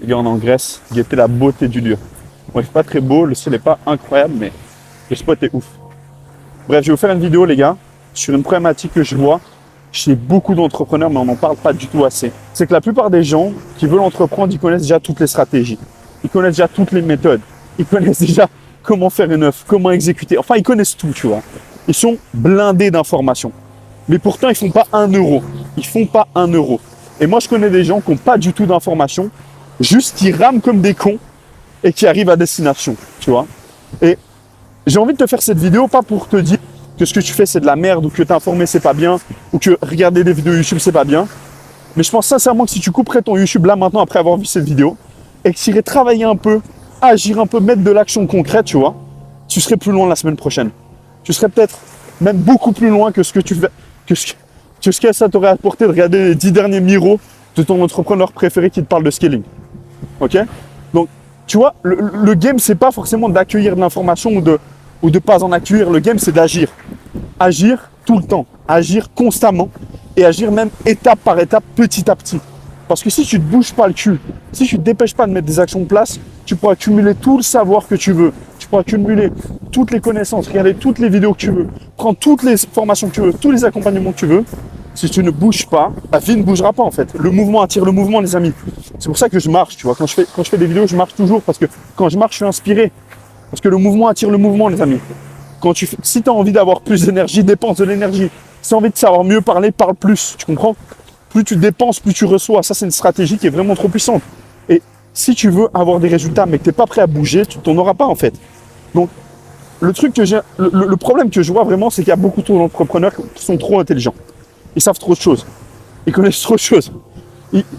Les gars, on est en Grèce, guettez la beauté du lieu. Bon, il fait pas très beau, le ciel n'est pas incroyable, mais le spot est ouf. Bref, je vais vous faire une vidéo, les gars, sur une problématique que je vois chez beaucoup d'entrepreneurs, mais on n'en parle pas du tout assez. C'est que la plupart des gens qui veulent entreprendre, ils connaissent déjà toutes les stratégies. Ils connaissent déjà toutes les méthodes. Ils connaissent déjà comment faire une offre, comment exécuter. Enfin, ils connaissent tout, tu vois. Ils sont blindés d'informations. Mais pourtant, ils font pas 1 euro. Ils font pas 1 euro. Et moi, je connais des gens qui n'ont pas du tout d'informations, juste qui rament comme des cons et qui arrivent à destination, tu vois. Et j'ai envie de te faire cette vidéo, pas pour te dire que ce que tu fais, c'est de la merde, ou que t'informer, c'est pas bien, ou que regarder des vidéos YouTube, c'est pas bien. Mais je pense sincèrement que si tu couperais ton YouTube là maintenant, après avoir vu cette vidéo, et que tu irais travailler un peu, agir un peu, mettre de l'action concrète, tu vois, tu serais plus loin la semaine prochaine. Tu serais peut-être même beaucoup plus loin que ce que tu fais, que ce que ça t'aurait apporté de regarder les 10 derniers miros de ton entrepreneur préféré qui te parle de scaling. Ok? Donc, tu vois, le game, c'est pas forcément d'accueillir de l'information ou de pas en accueillir. Le game, c'est d'agir. Agir tout le temps. Agir constamment. Et agir même étape par étape, petit à petit. Parce que si tu ne te bouges pas le cul, si tu ne te dépêches pas de mettre des actions en place, tu pourras accumuler tout le savoir que tu veux. Tu pourras accumuler toutes les connaissances, regarder toutes les vidéos que tu veux, prendre toutes les formations que tu veux, tous les accompagnements que tu veux. Si tu ne bouges pas, ta vie ne bougera pas en fait. Le mouvement attire le mouvement, les amis. C'est pour ça que je marche, tu vois. Quand je fais des vidéos, je marche toujours parce que quand je marche, je suis inspiré. Parce que le mouvement attire le mouvement, les amis. Si tu as envie d'avoir plus d'énergie, dépense de l'énergie. Si tu as envie de savoir mieux parler, parle plus. Tu comprends? Plus tu dépenses, plus tu reçois. Ça, c'est une stratégie qui est vraiment trop puissante. Et si tu veux avoir des résultats, mais que tu n'es pas prêt à bouger, tu n'en auras pas en fait. Donc, le problème que je vois vraiment, c'est qu'il y a beaucoup trop d'entrepreneurs qui sont trop intelligents. Ils savent trop de choses. Ils connaissent trop de choses.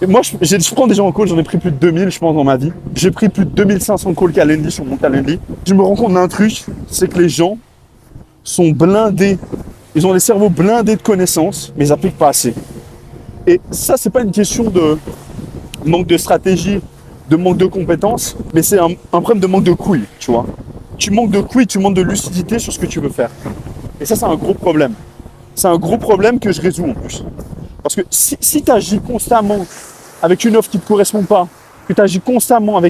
Moi, je prends des gens en call, j'en ai pris plus de 2000, je pense, dans ma vie. J'ai pris plus de 2500 calls Calendly sur mon Calendly. Je me rends compte d'un truc, c'est que les gens sont blindés. Ils ont des cerveaux blindés de connaissances, mais ils n'appliquent pas assez. Et ça, c'est pas une question de manque de stratégie, de manque de compétences, mais c'est un problème de manque de couilles, tu vois. Tu manques de couilles, tu manques de lucidité sur ce que tu veux faire. Et ça, c'est un gros problème. C'est un gros problème que je résous en plus. Parce que si tu agis constamment avec une offre qui ne te correspond pas, que tu agis constamment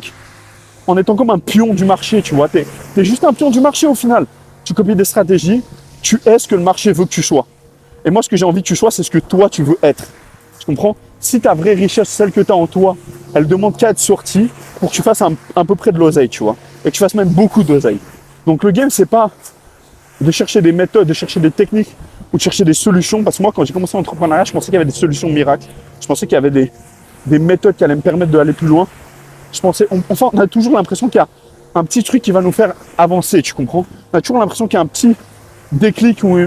en étant comme un pion du marché, tu vois, tu es juste un pion du marché au final. Tu copies des stratégies, tu es ce que le marché veut que tu sois. Et moi, ce que j'ai envie que tu sois, c'est ce que toi, tu veux être. Tu comprends? Si ta vraie richesse, celle que tu as en toi, elle demande qu'à être sortie pour que tu fasses un peu près de l'oseille, tu vois. Et que tu fasses même beaucoup d'oseille. Donc le game, c'est pas de chercher des méthodes, de chercher des techniques ou de chercher des solutions. Parce que moi, quand j'ai commencé l'entrepreneuriat, je pensais qu'il y avait des solutions miracles. Je pensais qu'il y avait des méthodes qui allaient me permettre d'aller plus loin. On a toujours l'impression qu'il y a un petit truc qui va nous faire avancer, tu comprends? On a toujours l'impression qu'il y a un petit déclic ou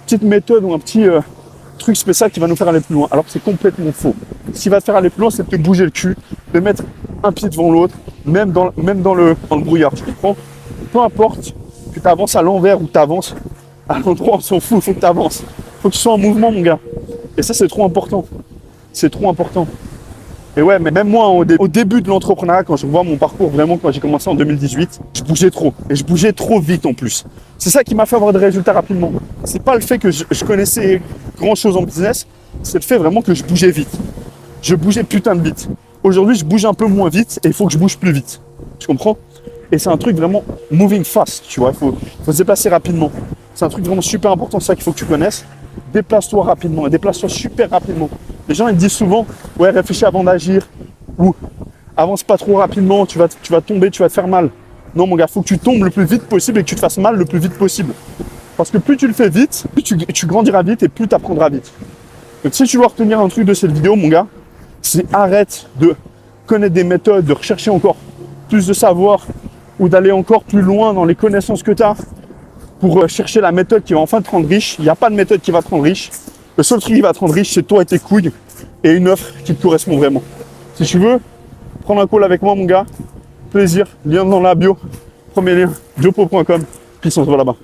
petite méthode ou un petit truc spécial qui va nous faire aller plus loin. Alors que c'est complètement faux. Ce qui va te faire aller plus loin, c'est de te bouger le cul, de mettre un pied devant l'autre, même dans le brouillard, tu comprends? Peu importe que tu avances à l'envers ou tu avances à l'endroit, on s'en fout, il faut que tu avances. Il faut que tu sois en mouvement, mon gars. Et ça, c'est trop important. C'est trop important. Et ouais, mais même moi, au début de l'entrepreneuriat, quand je vois mon parcours, vraiment, quand j'ai commencé en 2018, je bougeais trop. Et je bougeais trop vite en plus. C'est ça qui m'a fait avoir des résultats rapidement. C'est pas le fait que je connaissais grand chose en business, c'est le fait vraiment que je bougeais vite. Je bougeais putain de vite. Aujourd'hui, je bouge un peu moins vite et il faut que je bouge plus vite. Tu comprends? Et c'est un truc vraiment moving fast, tu vois. Il faut se déplacer rapidement. C'est un truc vraiment super important, c'est ça qu'il faut que tu connaisses. Déplace-toi rapidement et déplace-toi super rapidement. Les gens ils disent souvent, ouais, réfléchis avant d'agir ou avance pas trop rapidement, tu vas tomber, tu vas te faire mal. Non, mon gars, il faut que tu tombes le plus vite possible et que tu te fasses mal le plus vite possible. Parce que plus tu le fais vite, plus tu grandiras vite et plus tu apprendras vite. Donc si tu veux retenir un truc de cette vidéo, mon gars, c'est arrête de connaître des méthodes, de rechercher encore plus de savoir ou d'aller encore plus loin dans les connaissances que tu as pour chercher la méthode qui va enfin te rendre riche. Il n'y a pas de méthode qui va te rendre riche. Le seul truc qui va te rendre riche, c'est toi et tes couilles et une offre qui te correspond vraiment. Si tu veux prendre un call avec moi, mon gars, plaisir, lien dans la bio. Premier lien, jopo.com. Puis on se voit là-bas.